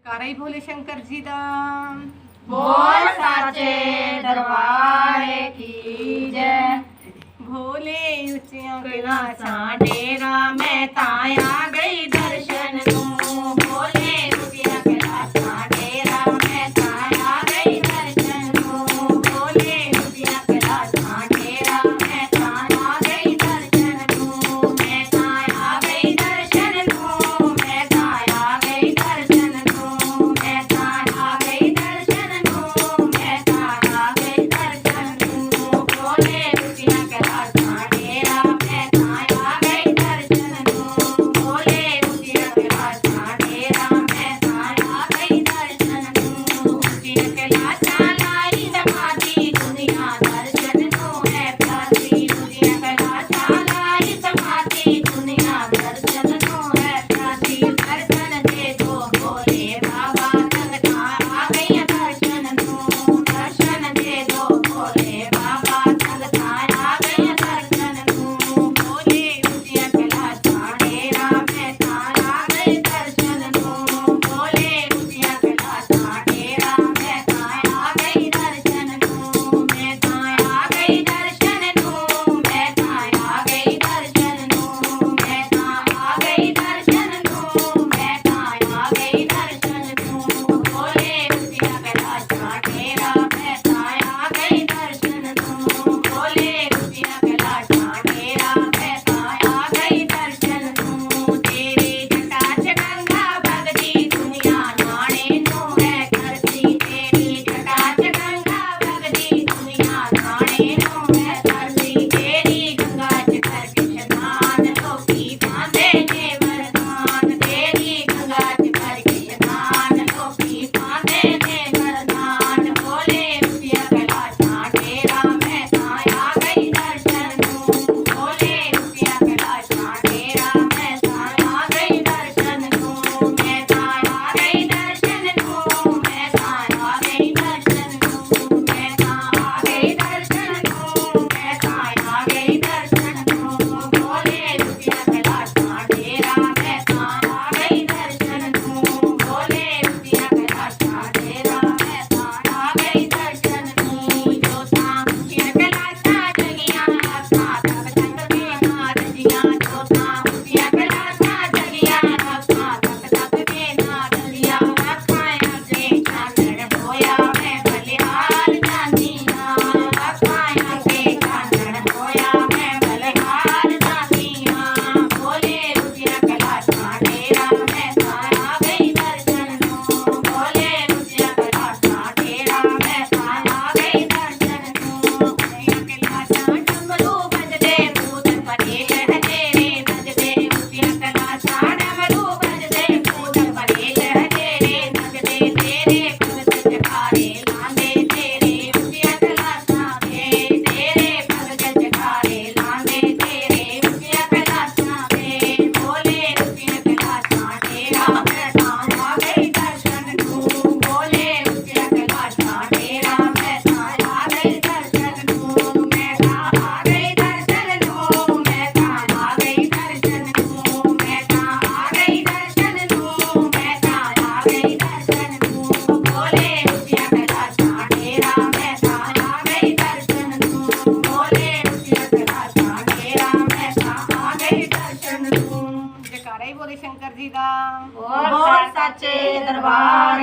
जयकारा ही भोले शंकर जी दा। बोल साचे दरबार की जय। भोले ऊंचिया कैलासा डेरा मैं ताया गई दर्शन दूं। भोले ऊंचिया कैलासा डेरा मैं ताया गई दर्शन दूं। भोले ऊंचिया कैलासा डेरा मैं ताया गई दर्शन दूं। मैं ताया गई दर्शन दूं। मैं ताया गई दर्शन दूं। मैं ताया गई दर्शन दूं। मैं ताया गई दर्शन दूं। भोले ऊंचिया कैलासा डेरा मैं ताया गई दर्शन दूं। भोले ऊंचिया कैलासा डेरा मैं ताया गई दर्शन दूं। ऊंचिया कैलासा लाई समाधि दुनिया दर्शन दूं है प्यासी। ऊंचिया कैलासा लाई समाधि दुनिया दर्शन दूं है प्यासी। दर्शन दे दो भोले बाबा संगतार आ गई दर्शन दूं। दर्शन दे दो भोले बाबा संगतार आ गई दर्शन दूं। भोले ऊंचिया कैलासा डेरा मैं ताया गई दर्शन दूं। भोले ऊंचिया कैलासा डेरा मैं ताया गई दर्शन दूं। मैं ताया गई दर्शन दूं। मैं ताया गई दर्शन दूं। मैं ताया गई दर्शन दूं। मैं ताया गई दर्शन दूं। भोले ऊंचिया कैलासा डेरा मैं ताया गई दर्शन दूं। भोले ऊंचिया कैलासा डेरा मैं ताया गई दर्शन दूं। तेरे जटा च गंगा भगती दुनिया नाणे नू है करती। तेरी जटा च गंगा भगती दुनिया नाणे नू है करती। तेरी गंगा च करके स्नान लोकी पांदे ने वरदान। तेरी गंगा च करके स्नान लोकी पांदे ने वरदान। भोले ऊंचिया कैलासा डेरा मैं ताया गई दर्शन दूं। भोले ऊंचिया कैलासा डेरा मैं ताया गई दर्शन दूं। मैं ताया गई दर्शन दूं। मैं ताया गई दर्शन दूं। मैं ताया गई दर्शन दूं। मैं ताया गई दर्शन दूं। भोले ऊंचिया कैलासा डेरा मैं ताया गई दर्शन दूं। भोले ऊंचिया कैलासा डेरा मैं ताया गई दर्शन दूं। जोता ऊंचिया कैलासा जगिया रखा तब तक के ना रजिया। जोता ऊंचिया कैलासा जगिया रखा तब तक के ना रजिया। रखाए अगे चांदन होया मैं बलिहार जानिया। रखाए अगे चांदन होया मैं बलिहार जानिया। भोले ऊंचिया कैलासा डेरा मैं ताया गई दर्शन दूं। भोले ऊंचिया कैलासा डेरा मैं ताया गई दर्शन दूं। ऊंचिया कैलासा डमरू बजदे भूत पटेल है तेरे नजदे। ऊंचिया कैलासा डमरू बजदे भूत पटेल है तेरे नजदे। तेरे भगत जखारे लांदे तेरे ऊंचिया कैलासा पे। तेरे भगत जखारे लांदे तेरे ऊंचिया कैलासा पे। भोले ऊंचिया कैलासा डेरा मैं ताया गई दर्शन दूं। भोले ऊंचिया कैलासा डेरा मैं ताया गई दर्शन दूं। मैं ताया गई दर्शन दूं। मैं ताया गई दर्शन दूं। मैं ताया गई दर्शन दूं। मैं ताया गई दर्शन दूं। भोले ऊंचिया कैलासा डेरा मैं ताया गई दर्शन दूं। भोले ऊंचिया कैलासा डेरा मैं ताया गई दर्शन दूं। जयकारा ही भोले शंकर जी दा। बोल साचे दरबार